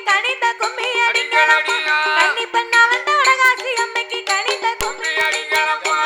கணித கும்மி அடிங்களம்மா கன்னி பெண்ணா வந்த வடகாசி அம்மைக்கு கணித கும்மி அடிங்களம்மா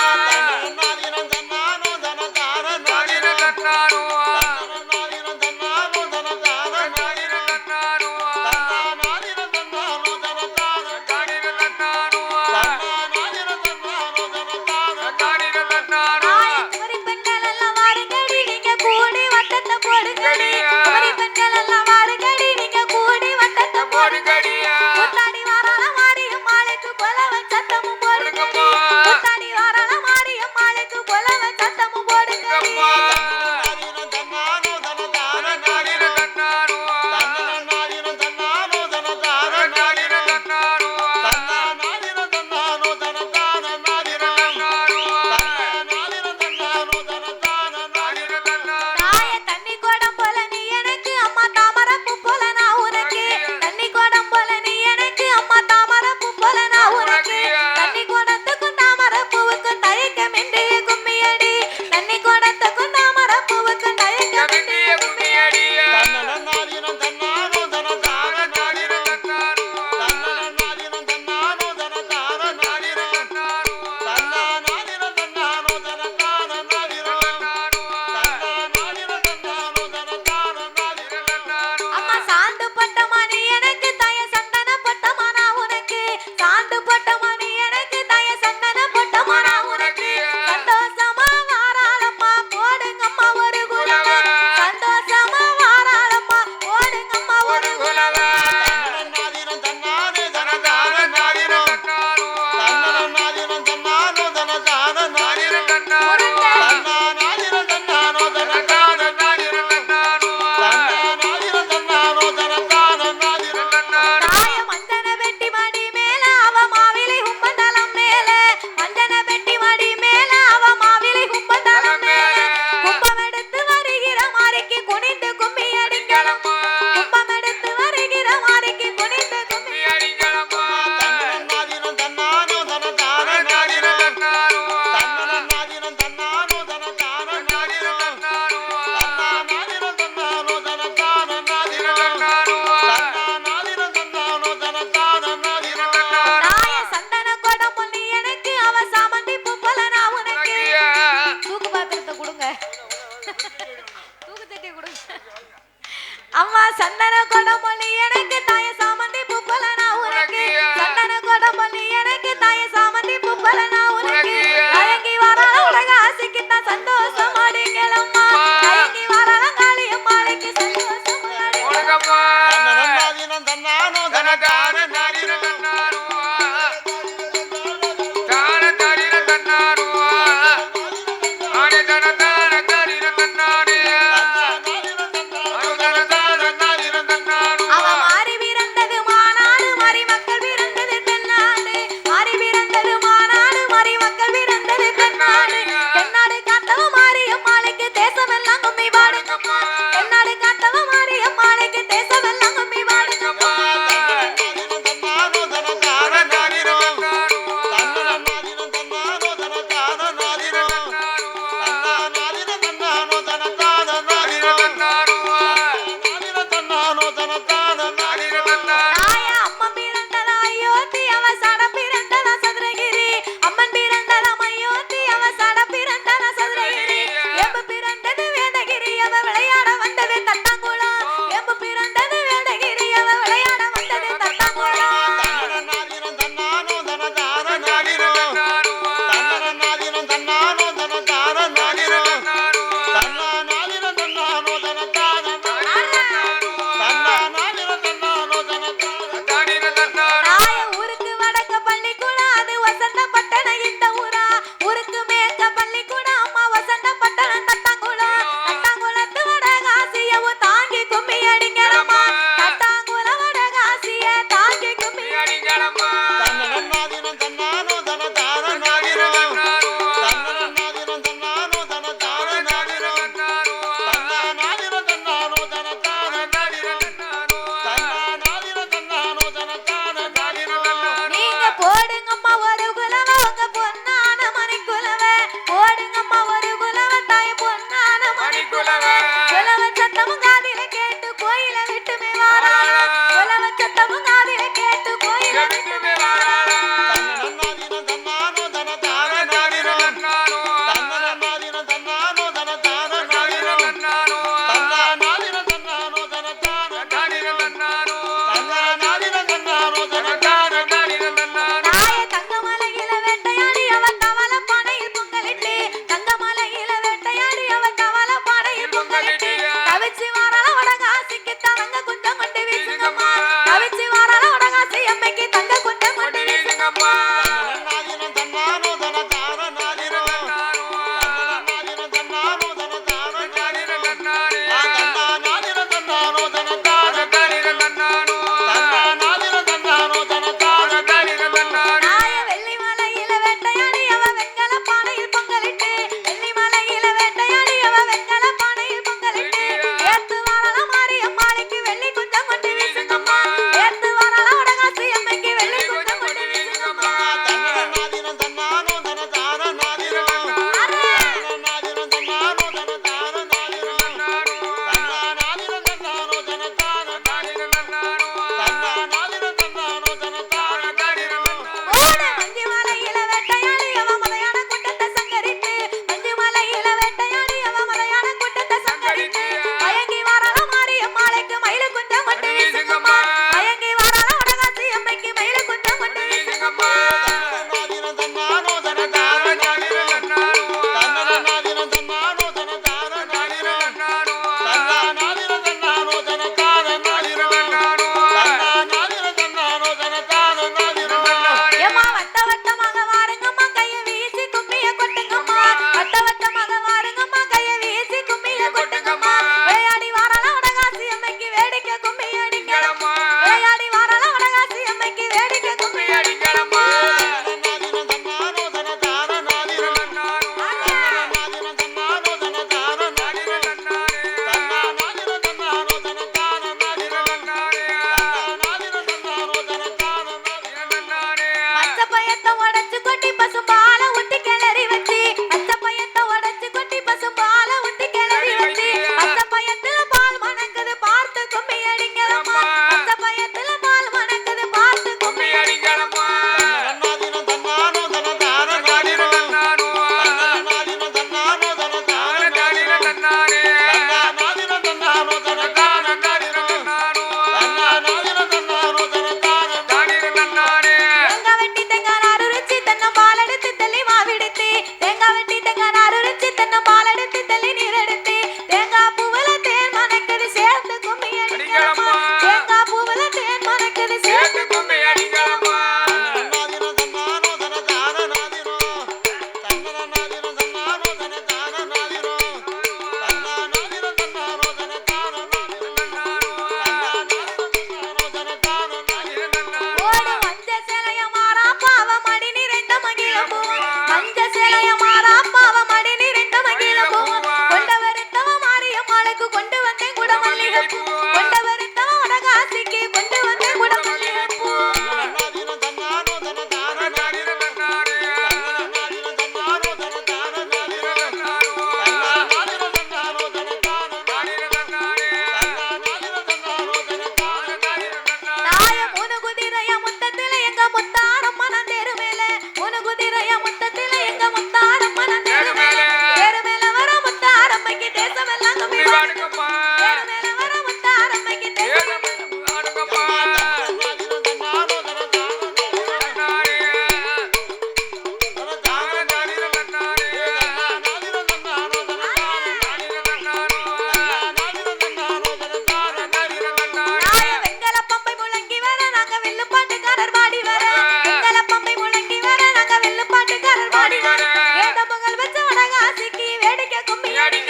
அம்மா சந்தன கொடமொழி எனக்கு தாய சாமந்தி பூ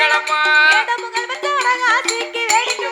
வேடமுகல் பெற்ற வடகாசிக்கு வேடிக்கை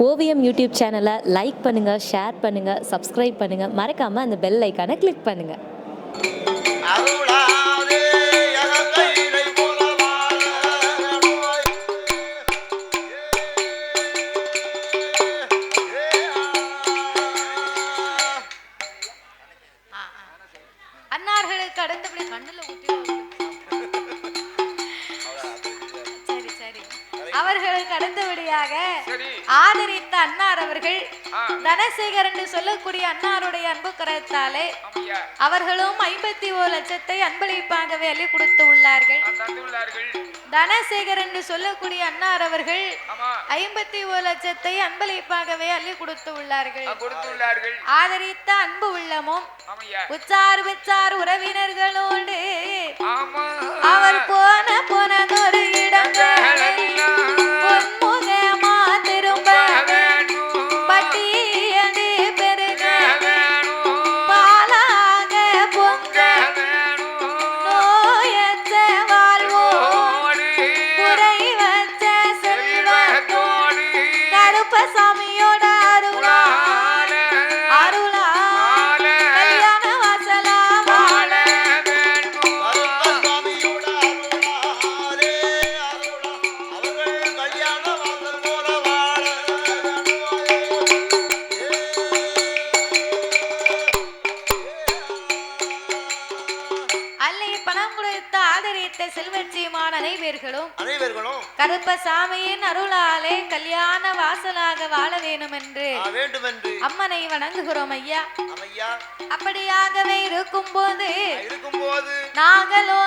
ஓவியம் யூடியூப் சேனலை லைக் பண்ணுங்கள், ஷேர் பண்ணுங்கள், சப்ஸ்கிரைப் பண்ணுங்கள், மறக்காமல் அந்த பெல் ஐக்கானை கிளிக் பண்ணுங்கள். அன்னார்களுக்கு அடுத்தபடி கண்ணுல ஊத்தி அவர்களுக்கு அடுத்தபடியாக ஆதரித்த அன்னார் அவர்கள் தனசேகர் என்று சொல்லக்கூடிய அன்னாருடைய அன்பு கரத்தாலே அவர்களும் 51 லட்சத்தை அன்பளிப்பாகவே அள்ளி கொடுத்து உள்ளார்கள். தனசேகர் என்று சொல்லக்கூடிய அன்னார் அவர்கள் 51 லட்சத்தை அன்பளிப்பாகவே அள்ளி கொடுத்து உள்ளார்கள். ஆதரித்த அன்பு உள்ளமும் உச்சார் விச்சார் உறவினர்களோடு அவர் போனதொரு இடங்கள் பொன்முகமா திரும்ப பட்டியடி பெருக பாலாக பொங்க நோயற்ற வாழ்வோடு குறை வச்ச செல்வத்தோடு கருப்பசாமியோட அருளா கல்யாண வாசலா வாழ செல்வச்சியமான அனைவர்களும் கருப்பசாமியின் அருளாலே கல்யாண வாசலாக வாழ வேண்டும் என்று அம்மனை வணங்குகிறோம் ஐயா. அப்படியாகவே இருக்கும் போது நாங்களோ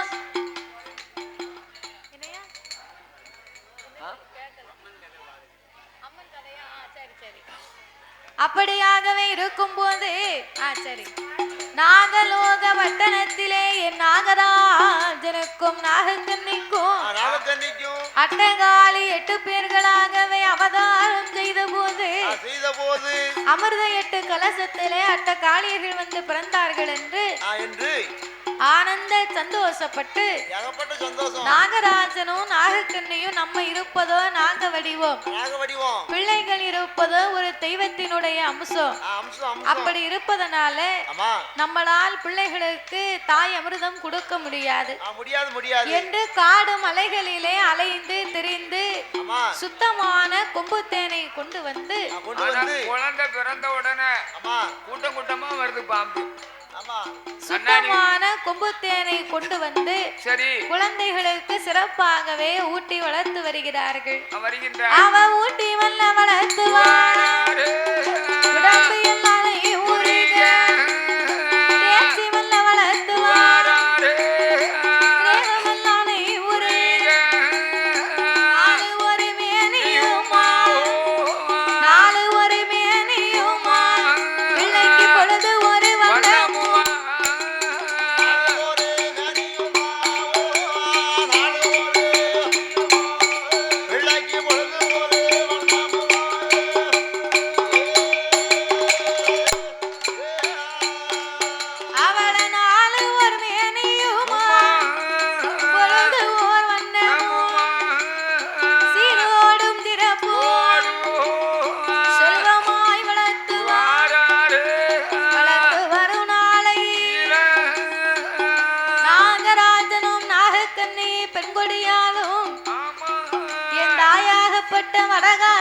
அப்படியாகவே இருக்கும் போது சரி நாகலோக வட்டணத்திலே என் நாகராஜனுக்கும் நாகக்கன்னிக்கும் அட்டகாலி 8 பேர்களாகவே அவதாரம் செய்த போது அமிர்த 8 கலசத்திலே அட்டகாளியர்கள் வந்து பிறந்தார்கள் என்று ஆனந்த சந்தோஷப்பட்டு நாகராஜனும் நாகக்கண்ணியும் நம்ம இருப்பதோ நாக வடிவம் பிள்ளைகள் இருப்பதோ ஒரு தெய்வத்தினுடைய அம்சம். அப்படி இருப்பதனால நம்மளால் பிள்ளைகளுக்கு தாய் அமிர்தம் கொடுக்க முடியாது என்று காடு மலைகளிலே அலைந்து திரிந்து சுத்தமான கொம்பு தேனை கொண்டு வந்து குழந்தை பிறந்த உடனே கூட்டம் கூட்டமா வருது பாம்பு. சுத்தமான கொம்பு தேனை கொண்டு வந்து குழந்தைகளுக்கு சிறப்பாகவே ஊட்டி வளர்த்து வருகிறார்கள். அவ ஊட்டி வல்ல வளர்த்துவார் உடம்பு எல்லாரையும் ஊறிக தேச்சி வல்ல வளர்த்துவார் தேகமெல்லானை ஊறிக நாலு ஒரு மேனியுமா பிள்ளைக்கு பொழுது ஒரு வண்ணம்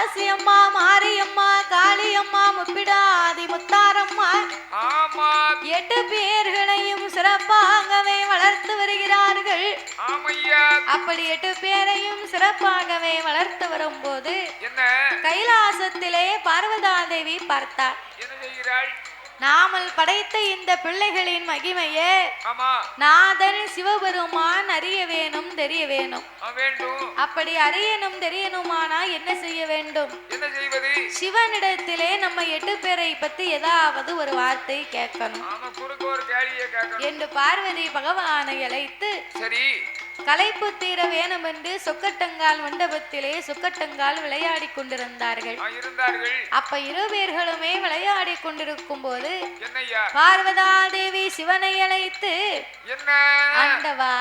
கைலாசி அம்மா, மாரியம்மா, காளியம்மா, முப்பிடாதி முத்தாரம்மா, ஆமா 8 பேர்களையும் சிறப்பாகவே வளர்த்து வருகிறார்கள். ஆமையா அப்படி 8 பேரையும் சிறப்பாகவே வளர்த்து வரும்போது என்ன கைலாசத்திலே பார்வதாதேவி பார்த்தார். என்ன செய்கிறாள்? நாமல் படைத்த இந்த பிள்ளைகளின் மகிமையே ஆமா நாதன் சிவபெருமான் அறிய வேணும், தெரிய வேணும். வேண்டும். அப்படி அறியணும் தெரியணுமானா என்ன செய்ய வேண்டும்? என்ன செய்வது? சிவனிடத்திலே நம்ம 8 பேரை பத்தி ஏதாவது ஒரு வார்த்தை கேட்கணும். ஆமா குறுக்கு ஒரு கேள்வியை கேட்கணும் என்று பார்வதி பகவானை அழைத்து சரி களைப்பு தீர வேணும் என்று சொக்கட்டங்கால் மண்டபத்திலே சொக்கட்டங்கால் விளையாடி கொண்டிருந்தார்கள். இருந்தார்கள். அப்ப 2 பேர்களுமே விளையாடி கொண்டிருக்கும் போது என்னய்யா பார்வதா தேவி சிவனை அழைத்து என்ன ஆண்டவா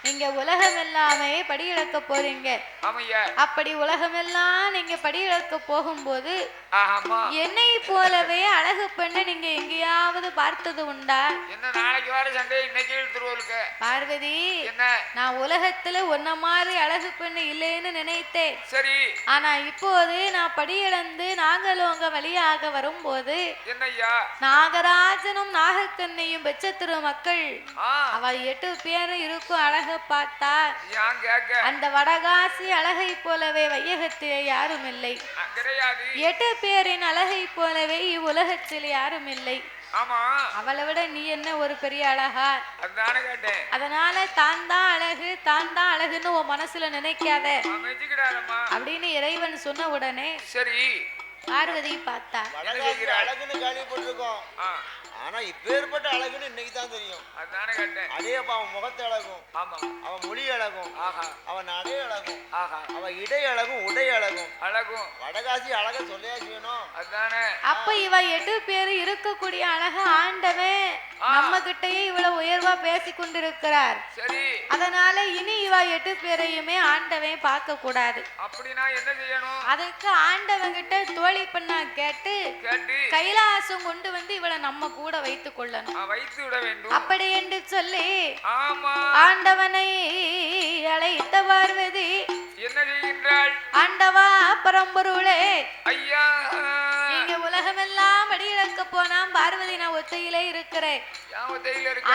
நீங்க உலகம் எல்லாமே படியிழக்க போறீங்க. ஆமையா அப்படி உலகமெல்லாம் நீங்க படியிழக்க போகும்போது ஆமா என்னை போலவே அழகு பெண்ணை நீங்க எங்கேயாவது பார்த்தது உண்டா? என்ன நாளைக்கு வர சண்டை இன்னைக்கு இழுத்துருவோலுக்கு பார்வதி என்ன நான் உலகத்துல உன்ன மாதிரி அழகு பெண்ணு இல்லைன்னு நினைத்தேன். சரி ஆனா இப்போது நான் படியிழந்து நாகலோங்க வழியாக வரும்போது என்னய்யா நாகராஜனும் நாகக்கண்ணியும் பெற்ற திரு மக்கள் அவ 8 பேரும் இருக்கும் அழக பார்த்தா யான் கேட்க அந்த வடகாசி அழகை போலவே வையகத்திலே யாரும் இல்லை. கிடையாது. 8 பேரின் அழகை போலவே இவ்வுலகத்தில் யாரும் இல்லை. ஆமா அவளை விட நீ என்ன ஒரு பெரிய அழகா? அதானே கேட்டேன். அதனால தான் தான் அழகு தான் தான் அழகுன்னு உன் மனசுல நினைக்காத அப்படின்னு இறைவன் சொன்ன உடனே சரி பார்வதி பார்த்தா. அழகுன்னு கேள்விப்பட்டிருக்கோம். ஆனா இப்பேற்பட்ட அழகுன்னு இன்னைக்கு தான் தெரியும். அதானே கேட்டேன். அதேப்பா அவன் முகத்து அழகும், ஆமா அவன் மொழி அழகும், ஆஹா அவன் நடை அழகும், ஆஹா அவன் இடை அழகும், உடை அழகும், அழகும் வடகாசி அழக சொல்லியா செய்யணும். அதானே அப்ப இவ 8 பேரு இருக்கக்கூடிய அழக ஆண்டவன் நம்ம கிட்டயே இவ்வளவு உயர்வா பேசி கொண்டிருக்கிறார். சரி அதனால இனி இவ 8 பேரையுமே ஆண்டவன் பார்க்க கூடாது. அப்படினா என்ன செய்யணும்? அதுக்கு ஆண்டவன் கிட்ட தோழி பண்ணா கேட்டு கைலாசம் கொண்டு வந்து இவளை நம்ம கூட வைத்துக் கொள்ளணும். வைத்து விட வேண்டும். அப்படி என்று சொல்லி ஆமா ஆண்டவனை அழைத்த பார்வதி என்ன செய்கின்றாள்? ஆண்டவா பரம்பொருளே ஐயா நீங்க உலகமெல்லாம் அடியிழக்க போனா பார்வதி நான் ஒத்தையிலே இருக்கிறேன்.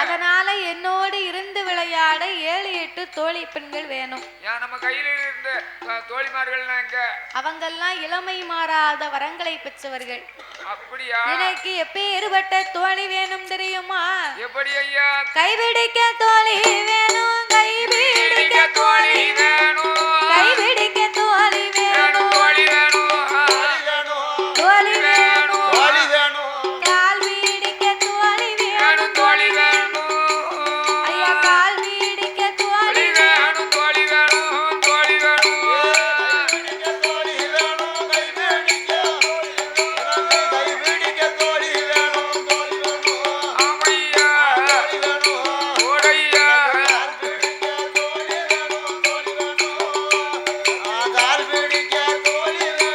அதனால என்னோடு இருந்து விளையாட 7 8 தோழி பெண்கள் வேணும். நம்ம கையில இருந்த தோழிமார்கள் அவங்கெல்லாம் இளமை மாறாத வரங்களை பெற்றவர்கள். அப்படியா? எனக்கு எப்பேறுபட்ட தோழி வேணும் தெரியுமா? எப்படி ஐயா? கைபிடிக்க தோழி வேணும், கைபிடிக்க தோழி வேணும், கைபிடிக்க தோழி வேணும், தோழி வேணும், தோழி வேணும், தோழி வேணும், கால் பிடிக்க தோழி வேணும், தோழி வேணும், ஐயா கால் பிடிக்க தோழி வேணும், தோழி வேணும், தோழி வேணும், கைபிடிக்க தோழி வேணும், கைபிடிக்க தோழி வேணும், தோழி வேணும், ஆமையா தோழி வேணும், ஓடையா கால் பிடிக்க தோழி வேணும், தோழி வேணும், கால் பிடிக்க தோழி வேணும்,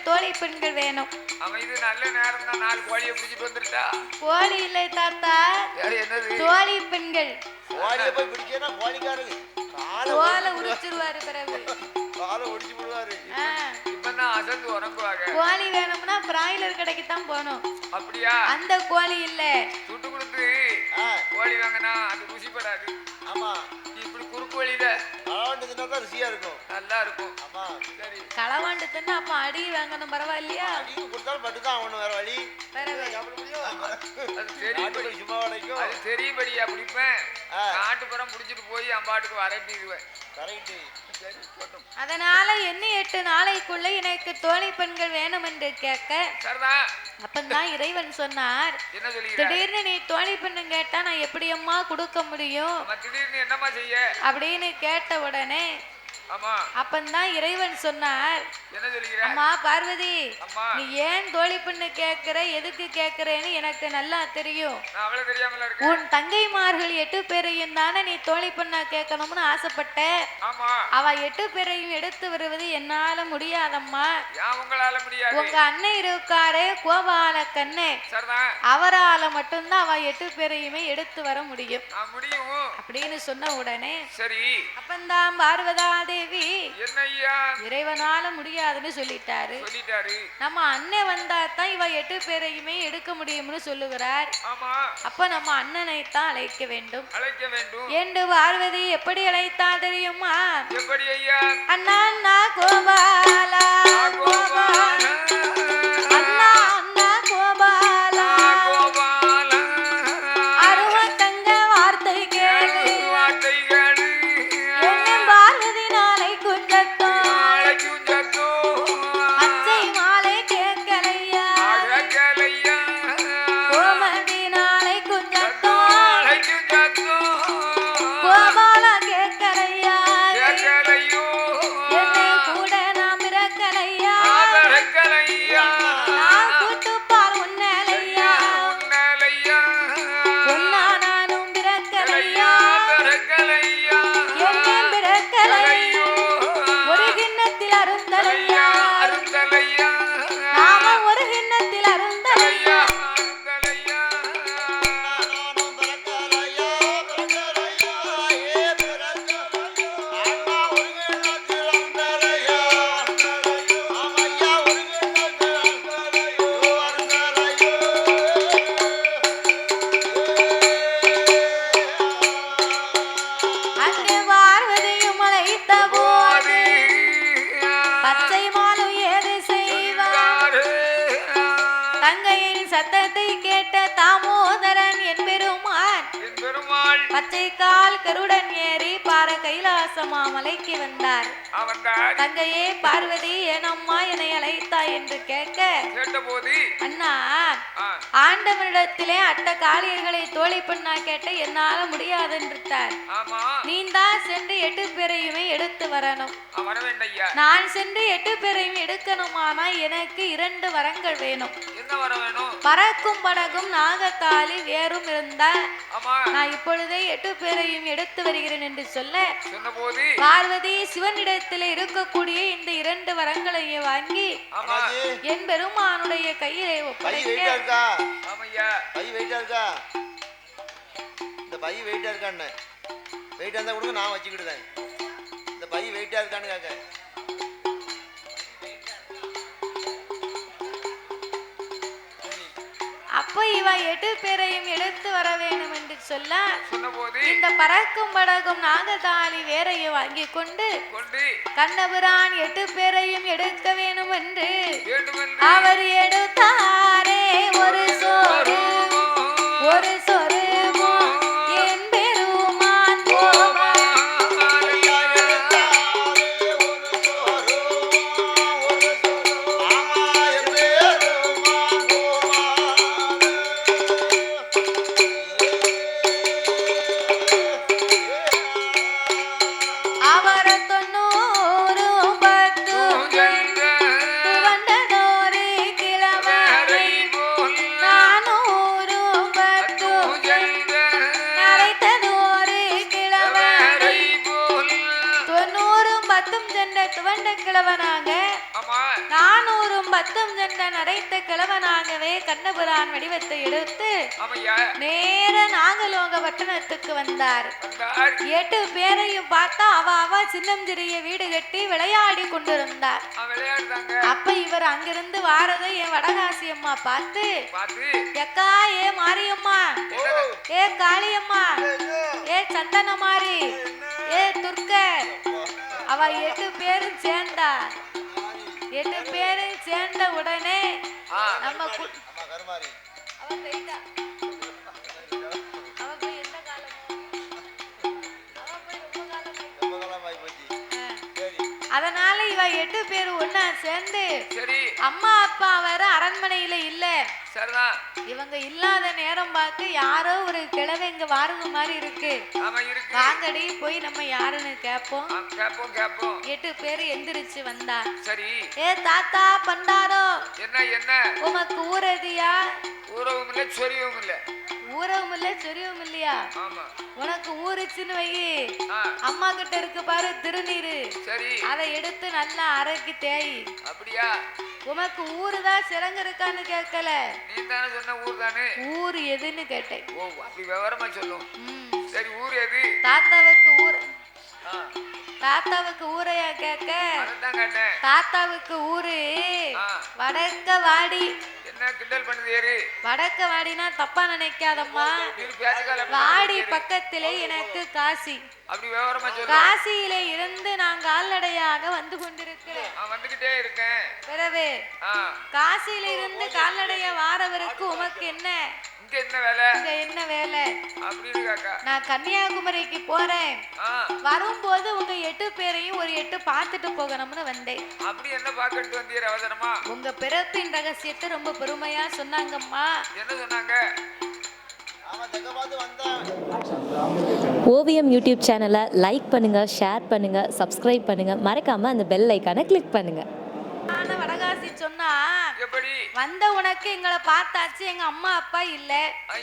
தோழி பெண்கள் வேணும். அவன் இது நல்ல நேரம் தான், 4 கோழியை பிடிச்சிட்டு வந்துருட்டா. கோழி இல்லை தாத்தா, என்னது தோழி பெண்கள். கோழியை போய் பிடிச்சேன்னா கோழிக்காரங்க தோலை உரிச்சிருவாரு பிறகு. காலை ஒடிச்சு விடுவாரு. இப்பதான் அசந்து உறங்குவாங்க. கோழி வேணும்னா பிராய்லர் கடைக்கு தான் போகணும். அப்படியா? அந்த கோழி இல்ல, சுட்டு கொடுத்து கோழி வாங்கினா அது ருசிப்படாது. ஆமா, இப்படி குறுக்கு வழியில களவாண்டு தின்னா தான் ருசியா இருக்கும். நல்லா இருக்கும். ஆமா, சரி. களவாண்டு தின்னா அப்ப அடி வாங்கணும், பரவாயில்லையா? அடிக்கு கொடுத்தாலும் பட்டுதான் ஆகணும், வேற வழி. அது தெரியும்படி சும்மா வரைக்கும் அது தெரியும்படியா பிடிப்பேன். நாட்டுப்புறம் பிடிச்சிட்டு போய் அம்பாட்டுக்கு வரட்டிடுவேன். கரெக்ட். அதனால என்ன 8 நாளைக்குள்ள எனக்கு தோழி பெண்கள் வேணும் என்று கேட்க, அப்பந்தான் இறைவன் சொன்னார், திடீர்னு நீ தோழி பெண்ணு கேட்டா நான் எப்படி அம்மா கொடுக்க முடியும் அப்படின்னு கேட்ட உடனே அப்பந்தான் இறைவன் சொன்னார், அம்மா பார்வதி, நீ ஏன் தோழி பெண்ணு கேட்கிற, எதுக்கு கேட்கிறேன்னு எனக்கு நல்லா தெரியும். உன் தங்கைமார்கள் 8 பேரையும் தானே நீ தோழி பெண்ணா கேட்கணும்னு ஆசைப்பட்ட. அவ 8 பேரையும் எடுத்து வருவது என்னால முடியாதம்மா. உங்க அண்ணன் இருக்காரே கோபால கண்ணே, அவரால மட்டும்தான் அவ 8 பேரையுமே எடுத்து வர முடியும் அப்படின்னு சொன்ன உடனே அப்பந்தான் பார்வதா தேவி இறைவனால முடியாதுன்னு சொல்லிட்டாரு. நம்ம அண்ணன் வந்தா தான் இவ 8 பேரையுமே எடுக்க முடியும்னு சொல்லுகிறார். அப்ப நம்ம அண்ணனை தான் அழைக்க வேண்டும் என்று பார்வதி எப்படி அழைத்தா தெரியுமா? அண்ணா அண்ணா கோபாலா கோபாலா, அண்ணா அண்ணா கோபாலா, அருவத்தங்க வார்த்தை கேளு, பார்வதி நாளை குஞ்சத்தோ அச்சை மாலை கேட்கலையா, கோமதி நாளை குஞ்சத்தோ கோபாலா கேட்கலையா, என்னை கூட நாம் இறக்கலையா, நான் கூட்டுப்பால் உன்னலையா, பொன்னா நானும் பிறக்கலையா, என்னை பிறக்கலையா, ஒரு கிண்ணத்தில் அருந்தலையா, நாம ஒரு கிண்ணத்தில் அருந்தலையா. அங்கே பார்வதியும் அழைத்த போது பச்சை மாலும் ஏது செய்வார். தங்கையின் சத்தத்தை கேட்ட தாமோதரன் என் பெருமான் பச்சை கால் கருடன் ஏறி பார கைலாச மாமலைக்கு வந்தார். தங்கையே பார்வதி, ஏனம்மா என்னை அழைத்தாய் என்று கேட்க, அண்ணா ஆண்டவனிடத்திலே அட்ட காளியர்களை தோழி பெண்ணா கேட்ட என்னால முடியாதென்றார். நீந்தான் சென்று 8 பேரையுமே எடுத்து வரணும். நான் சென்று 8 பேரையும் எடுக்கணுமானா எனக்கு 2 வரங்கள் வேணும். பறக்கும் படகும் நாகத்தாலி வேறும் இருந்தால் நான் இப்பொழுதே 8 பேரையும் எடுத்து வருகிறேன் என்று சொல்ல, பார்வதி சிவனிடத்தில் இருக்கக்கூடிய இந்த 2 வரங்களையும் வாங்கி என் பெருமானுடைய கையிலே ஒப்படைக்க. நான் வச்சுக்கிட்டேன். இந்த பை வெயிட்டா இருக்கான்னு கேட்க. அப்ப இவ 8 பேரையும் எடுத்து வர வேண்டும் என்று சொல்ல, இந்த பறக்கும் படகும் நாகதாளி வேறையை வாங்கி கொண்டு கண்ணபிரான் 8 பேரையும் எடுக்க வேண்டும் என்று அவர் எடுத்தாரே. ஒரு சோறு ஒரு சொருமோ என் பெருமான் கோபாலா. துவண்ட கிழவனாக ஆமா 400 பத்தும் சென்ற நரைத்த கிழவனாகவே கண்ணபுரான் வடிவத்தை எடுத்து ஆமையா நேர நாகலோக பட்டணத்துக்கு வந்தார். வந்தார் 8 பேரையும் பார்த்தா அவ சின்னஞ்சிறிய வீடு கட்டி விளையாடி கொண்டிருந்தார். விளையாடுறாங்க. அப்ப இவர் அங்கிருந்து வாரதை என் வடகாசி அம்மா பார்த்து பார்த்து எக்கா ஏ மாரியம்மா, ஏ காளியம்மா, ஏ சந்தனமாரி, ஏ துர்க்க, அவ 8 பேரும் சேர்ந்தா. 8 பேரும் சேர்ந்த உடனே நம்ம அம்மா கருமாரி அவ போயிட்டா. அவ போய் எந்த காலமோ அவ போய் ரொம்ப ரொம்ப காலமாயி போச்சு. சரி அதனால இவ 8 பேர் ஒண்ணா சேர்ந்து சரி அம்மா அப்பா வேற அரண்மனையில இல்ல. சரிதான். இவங்க இல்லாத நேரம் பார்த்து யாரோ ஒரு கிழவை இங்க வாருங்க மாதிரி இருக்கு. ஆமா இருக்கு. வாங்கடி போய் நம்ம யாருன்னு கேட்போம். கேப்போம் கேப்போம். 8 பேர் எந்திரிச்சு வந்தா. சரி ஏ தாத்தா பண்டாரோ, என்ன என்ன உமக்கு ஊரதியா? ஊரவும் இல்ல சொரியவும் இல்ல. ஊரவும் இல்ல சொரியவும் இல்லையா? ஆமா உனக்கு ஊருச்சுன்னு வை. ஆ, அம்மா கிட்ட இருக்கு பாரு திருநீரு, சரி அதை எடுத்து நல்லா அரைக்கி தேய். அப்படியா? உமக்கு ஊருதான் சிறங்க இருக்கான்னு கேட்கல, நீ தானே சொன்ன ஊர் தானே. ஊர் எதுன்னு கேட்டேன். ஓ அப்படி விவரமா சொல்லும். ம். சரி ஊர் எது? தாத்தாவுக்கு ஊர், ஆ, தாத்தாவுக்கு ஊரையா கேட்க? அதான் கேட்டேன். தாத்தாவுக்கு ஊரு ஆ. வடக்க வாடி. என்ன கிண்டல் பண்ணுது ஏறு? வடக்க வாடினா தப்பா நினைக்காதம்மா. நீ பேச்சுக்கால வாடி பக்கத்திலே எனக்கு காசி. அப்படி விவரமா சொல்லு. காசியிலே இருந்து நான் கால்நடையாக வந்து கொண்டிருக்கிறேன். நான் வந்துகிட்டே இருக்கேன். பிறகு ஆ, காசியில இருந்து கால்நடைய வாரவருக்கு உமக்கு என்ன, இங்க என்ன வேலை இங்க என்ன வேலை? அப்படின்னு காக்கா. நான் கன்னியாகுமரிக்கு போறேன், ஆ, வரும்போது உங்க 8 பேரையும் ஒரு 8 பார்த்துட்டு போகணும்னு வந்தேன். அப்படி என்ன பாக்கட்டு வந்தீர் அவசரமா? உங்க பிறப்பின் ரகசியத்தை ரொம்ப பெருமையா சொன்னாங்கம்மா. என்ன சொன்னாங்க? ஆமா தெக்க பார்த்து வந்தேன். ஓவியம் யூடியூப் சேனலை லைக் பண்ணுங்கள், ஷேர் பண்ணுங்கள், சப்ஸ்கிரைப் பண்ணுங்கள், மறக்காமல் அந்த பெல் ஐக்கானை கிளிக் பண்ணுங்கள். ஆனா வடகாசி சொன்னா எப்படி? வந்த உனக்கு எங்களை பார்த்தாச்சு, எங்க அம்மா அப்பா இல்ல,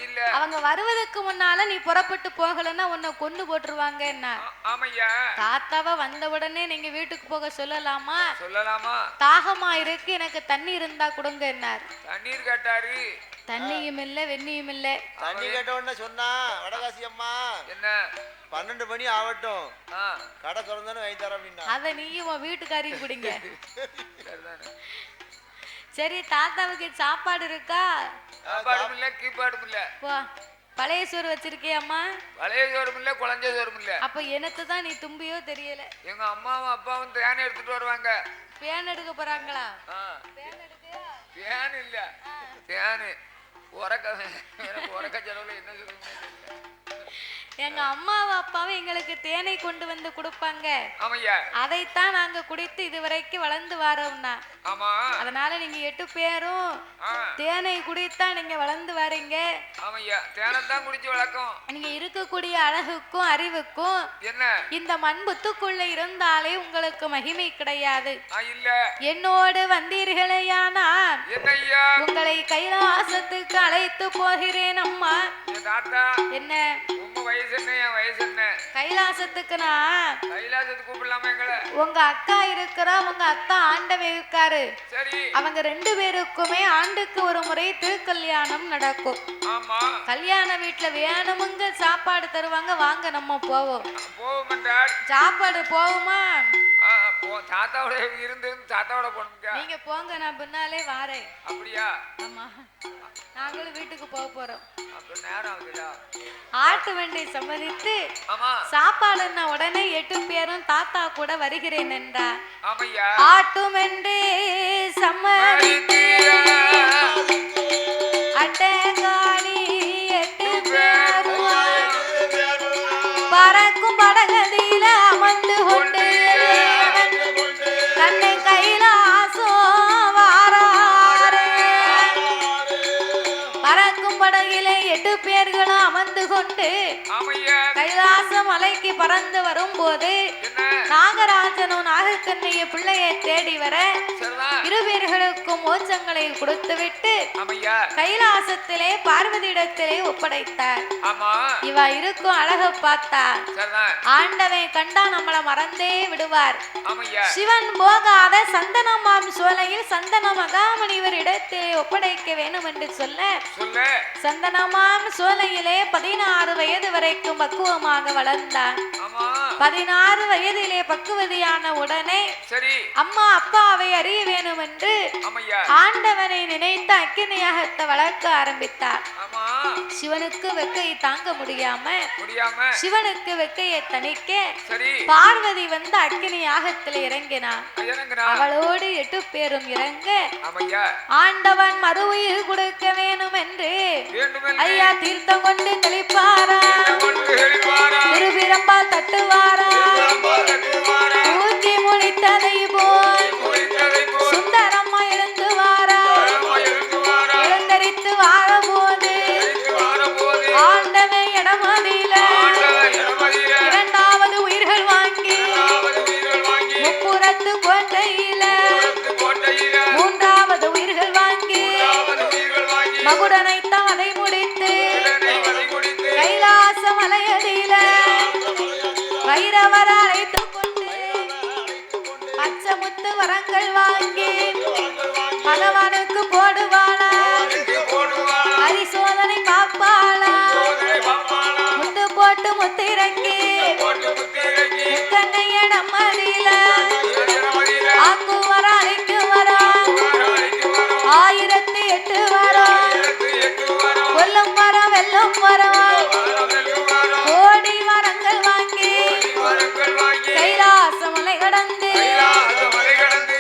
இல்ல. அவங்க வருவதற்கு முன்னால நீ புறப்பட்டு போகலன்னா உன்னை கொண்டு போட்டுருவாங்க. என்ன ஆமையா. தாத்தாவ வந்த உடனே நீங்க வீட்டுக்கு போக சொல்லலாமா? சொல்லலாமா? தாகமா இருக்கு, எனக்கு தண்ணி இருந்தா கொடுங்க என்னார். தண்ணீர் கேட்டாரு. தண்ணியும் இல்ல வெண்ணியும் இல்ல. தண்ணி கேட்ட உடனே சொன்னா வடகாசி அம்மா என்ன? 12 மணி ஆகட்டும், ஆ, கடை திறந்தானு வாங்கி தர அப்படின்னா. அத நீயும் உன் வீட்டுக்காரியும் குடிங்க. சரிதானே. சரி தாத்தாவுக்கு சாப்பாடு இருக்கா? சாப்பாடும் இல்ல கீப்பாடும் இல்ல. போ, பழைய சோறு வச்சிருக்கியம்மா? பழைய சோறும் இல்ல குழஞ்ச சோறும் இல்ல. அப்ப என்னத்தை தான் நீ தும்பியோ தெரியல. எங்க அம்மாவும் அப்பாவும் தேனை எடுத்துட்டு வருவாங்க. பேன் எடுக்க போறாங்களா? ஆ, பேன் எடுக்கயா? தேன் இல்ல தேனு உரக்க. எனக்கு உரக்க செலவுல என்ன சொல்லுங்க. எங்க அம்மாவும் அப்பாவும் எங்களுக்கு தேனை கொண்டு வந்து கொடுப்பாங்க. ஆமையா. அதைத்தான் நாங்க குடித்து இதுவரைக்கும் வளர்ந்து வரோம்னா. ஆமா. அதனால நீங்க 8 பேரும் ஆ, தேனை குடித்தா நீங்க வளர்ந்து வரீங்க. ஆமையா. தேனைத்தான் குடிச்சு வளர்க்கும். நீங்க இருக்கக்கூடிய அழகுக்கும் அறிவுக்கும் என்ன? இந்த மண்புத்துக்குள்ள இருந்தாலே உங்களுக்கு மகிமை கிடையாது. இல்ல. என்னோடு வந்தீர்களேயானா என்ன ஐயா? உங்களை கைலாசத்துக்கு அழைத்து போகிறேன் அம்மா. என் தாத்தா என்ன உங்க வயசு என்ன என் வயசு என்ன? கைலாசத்துக்கு நான் கைலாசத்துக்கு கூப்பிடலாமா எங்களை? உங்க அக்கா இருக்கிறா, உங்க அத்தா ஆண்டவே இருக்காரு. சரி. அவங்க 2 பேருக்குமே ஆண்டுக்கு ஒரு முறை திருக்கல்யாணம் நடக்கும். ஆமா. கல்யாண வீட்டுல வேணுமுங்க சாப்பாடு தருவாங்க, வாங்க நம்ம போவோம். போவோம் என்றார். சாப்பாடு போகுமா? தாத்தாவோட இருந்து தாத்தாவோட போனுங்க. நீங்க போங்க, நான் பின்னாலே வாரேன். அப்படியா? ஆமா, நாங்களும் வீட்டுக்கு போக போறோம். அப்ப நேரம் ஆகுதுடா. ஆட்டு வண்டி சம்மதித்து ஆமா. சாப்பாடுன்னா உடனே 8 பேரும் தாத்தா கூட வருகிறேன் என்றா. ஆமையா. ஆட்டும் என்று சம்மதித்து அட்டங்காணி 8 பேரும் பறக்கும் படகதியில அமர்ந்து கொண்டு தன்னை கைலாசம் வாராரே. பறக்கும் படகிலே 8 பேர்களும் அமர்ந்து கொண்டு ஆமையா. கைலாச கைலாச மலைக்கு பறந்து வரும்போது என்ன நாகராஜனும் நாகக்கண்ணைய பிள்ளையை தேடி வர சரிதான் இருவேர்களுக்கும் மோட்சங்களை கொடுத்துவிட்டு ஆமையா கைலாசத்திலே பார்வதியிடத்திலே ஒப்படைத்தார். ஆமா இவ இருக்கும் அழக பார்த்தா சரிதான் ஆண்டவன் கண்டா நம்மள மறந்தே விடுவார். ஆமையா சிவன் போகாத சந்தனமாம் சோலையில் சந்தன மகாமுனிவர் இடத்திலே ஒப்படைக்க வேண்டும் என்று சொல்ல சொல்லு சந்தனமாம் சோலையிலே 16 வயது வரைக்கும் பக்குவமாக வளர்ந்தார். ஆமா 16 வயதிலே பக்குவதியான உடனே சரி அம்மா அப்பாவை அறிய வேண்டும் என்று ஆமையா ஆண்டவனை நினைத்து அக்கினியாகத்தை வளர்க்க ஆரம்பித்தார். ஆமா சிவனுக்கு வெக்கையை தாங்க முடியாம சிவனுக்கு வெக்கையை தணிக்க சரி பார்வதி வந்து அக்கினி யாகத்தில் இறங்கினார். இறங்குனா அவளோடு 8 பேரும் இறங்க ஆமையா ஆண்டவன் மறு உயிர் கொடுக்க வேணும் என்று வேண்டுமென்று ஐயா தீர்த்தம் கொண்டு தெளிப்பாரா திருவிரம்பால் தட்டுவாரா ஊற்றி முடித்ததை போல் சுந்தரம்மா எழுந்து வாரா எழுந்தரித்து வார போது ஆண்டவன் இடமதியில 2வது உயிர்கள் வாங்கி முப்புறத்து கோட்டையில 3வது உயிர்கள் வாங்கி மகுடனைத்தான் அதை முடித்து கைலாச மலையடியில வைரவர அழைத்துக் கொண்டு பச்சமுத்து வரங்கள் வாங்கி பகவானுக்கு போடுவாளா பரிசோதனை பாப்பாளா முத்து போட்டு முத்திறங்கி முக்கண்ணையிடம் மதியில ஆக்கு வர அழைக்கு வரோம் 1008 வரோம் கொல்லும் வரம் வெல்லும் வரோம் கோடி வரங்கள் வாங்கி கைலாச மலை கடந்து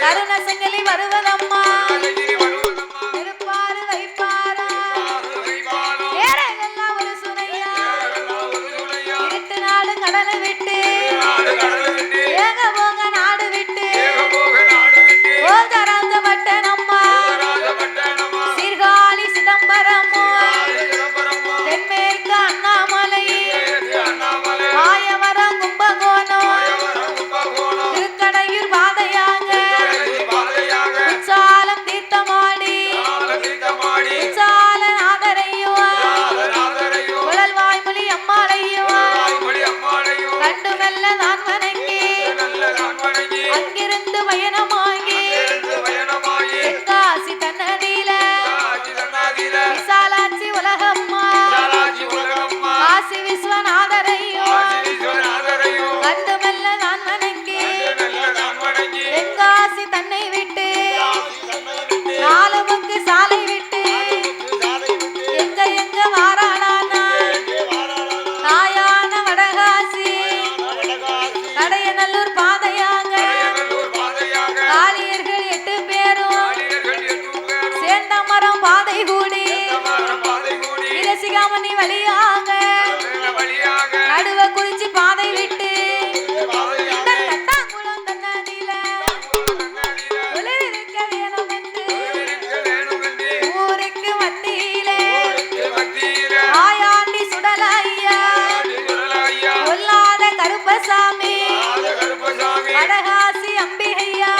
கருண சங்கிலி வருவதம்மா திருப்பாறு வைப்பாரா ஏறெல்லாம் ஒரு சுனையா இருட்டு நாடு கடலை விட்டு ஏக போக நாடு விட்டு ஓகராந்த பட்டணம்மா சீர்காழி சிதம்பரமோ தென்மேற்கு அண்ணாமலை மாயவரம் கும்பகோணம் திருக்கடையூர் பாதையாக உச்சாலம் தீர்த்தமாடி உச்சால நாதரையும் குழல் வாய்மொழி அம்மாளையும் கண்டு மெல்ல நான் வணங்கி அங்கிருந்து பயணமாகி தென்காசி தன்னதியில விசாலாட்சி உலகம்மா காசி விஸ்வநாதரையும் கண்டு மெல்ல நான் வணங்கி தென்காசி தன்னை விட்டு 4 முக்கு சாலை விட்டு எங்க வாராளானா தாயான வடகாசி கடையநல்லூர் பாதையாக காளியர்கள் 8 பேரும் சேர்ந்த மரம் பாதை கூடி இரசிகாமணி வழியாக நடுவ குறிச்சி பாதை விட்டு இந்த தட்டாங்குளம் தன்னதியில ஒளிர்விக்க வேணும் என்று ஊருக்கு மத்தியிலே ஆயாண்டி சுடலையா கொல்லாத கருப்பசாமி வடகாசி அம்பிகையா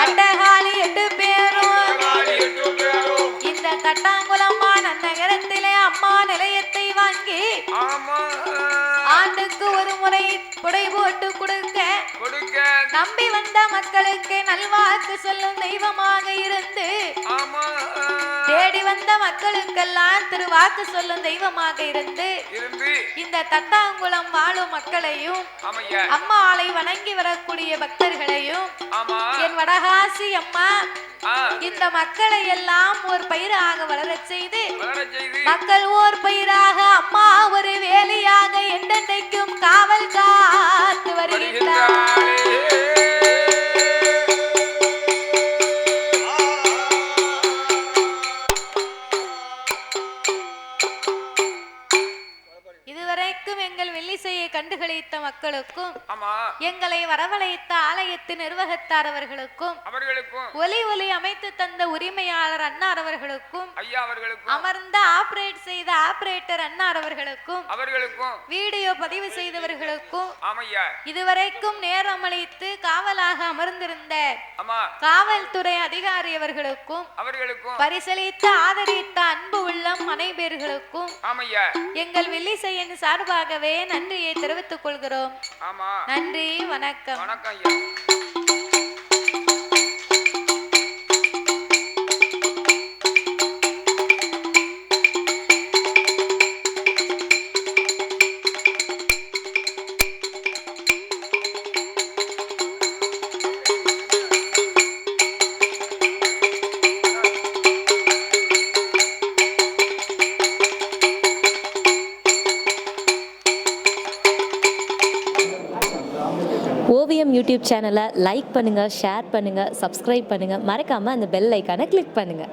அட்டகாளி 8 பேரும் இந்த தட்டாங்குளம்மா நன்னகரத்திலே அம்மா நிலையத்தை வாங்கி ஆண்டுக்கு ஒரு முறை புடை போட்டு கொடுக்க நம்பி வந்த மக்களுக்கு நல்வாக்கு சொல்லும் தெய்வமாக இருந்து தேடி வந்த மக்களுக்கெல்லாம் திருவாக்கு சொல்லும் தெய்வமாக இருந்து இந்த தட்டாங்குளம் வாழும் மக்களையும் அம்மாளை வணங்கி வரக்கூடிய பக்தர்களையும் என் வடகாசி அம்மா இந்த மக்களை எல்லாம் ஒரு பயிராக வளரச் செய்து மக்கள் ஓர் பயிராக அம்மா ஒரு வேலியாக என்றென்றைக்கும் காவல் காத்து வருகின்றார். இதுவரைக்கும் எங்கள் வெள்ளிசை பூஜையை கண்டுகளித்த மக்களுக்கும் ஆமா எங்களை வரவழைத்த ஆலயத்து நிர்வாகத்தார் அவர்களுக்கும் அவர்களுக்கும் ஒலி அமைத்து தந்த உரிமையாளர் அன்னார் அவர்களுக்கும் ஐயா அவர்களுக்கும் அமர்ந்த ஆபரேட் செய்த ஆபரேட்டர் அன்னார் அவர்களுக்கும் அவர்களுக்கும் வீடியோ பதிவு செய்தவர்களுக்கும் ஆமையா இதுவரைக்கும் நேரம் அளித்து காவலாக அமர்ந்திருந்த ஆமா காவல்துறை அதிகாரி அவர்களுக்கும் அவர்களுக்கும் பரிசளித்து ஆதரித்த அன்பு உள்ளம் அனைவர்களுக்கும் ஆமையா எங்கள் வில்லிசையின் சார்பாகவே நன்றியை தெரிவித்துக் கொள்கிறோம். ஆமா நன்றி, வணக்கம். வணக்கம் ஐயா. ஓவியம் யூடியூப் சேனலை லைக் பண்ணுங்கள், ஷேர் பண்ணுங்கள், சப்ஸ்கிரைப் பண்ணுங்கள், மறக்காமல் அந்த பெல் ஐக்கானை கிளிக் பண்ணுங்கள்.